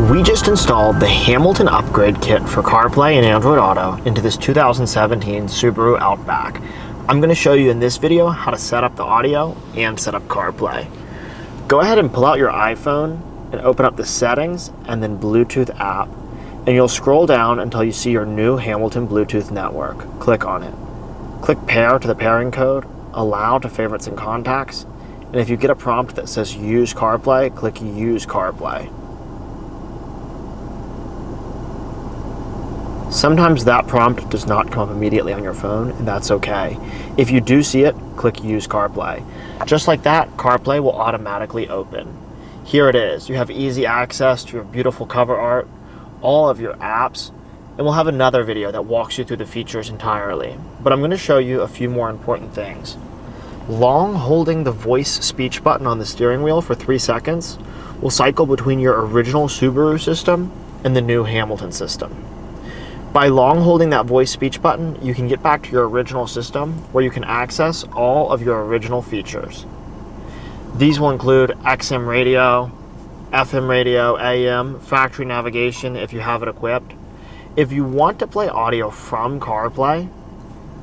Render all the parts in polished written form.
We just installed the Hamilton upgrade kit for CarPlay and Android Auto into this 2017 Subaru Outback. I'm going to show you in this video how to set up the audio and set up CarPlay. Go ahead and pull out your iPhone and open up the settings and then Bluetooth app, and you'll scroll down until you see your new Hamilton Bluetooth network. Click on it. Click pair to the pairing code, allow to favorites and contacts, and if you get a prompt that says use CarPlay, click use CarPlay. Sometimes that prompt does not come up immediately on your phone, and that's okay. If you do see it, click use CarPlay. Just like that, CarPlay will automatically open. Here it is. You have easy access to your beautiful cover art, all of your apps, and we'll have another video that walks you through the features entirely. But I'm going to show you a few more important things. Long holding the voice speech button on the steering wheel for 3 seconds will cycle between your original Subaru system and the new Hamilton system. By long holding that voice speech button, you can get back to your original system where you can access all of your original features. These will include XM radio, FM radio, AM, factory navigation if you have it equipped. If you want to play audio from CarPlay,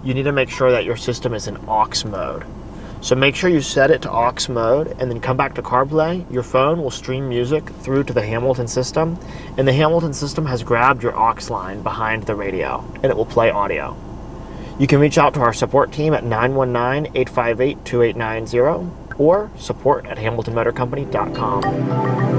you need to make sure that your system is in aux mode. So make sure you set it to aux mode and then come back to CarPlay. Your phone will stream music through to the Hamilton system, and the Hamilton system has grabbed your aux line behind the radio, and it will play audio. You can reach out to our support team at 919-858-2890 or support@hamiltonmotorcompany.com.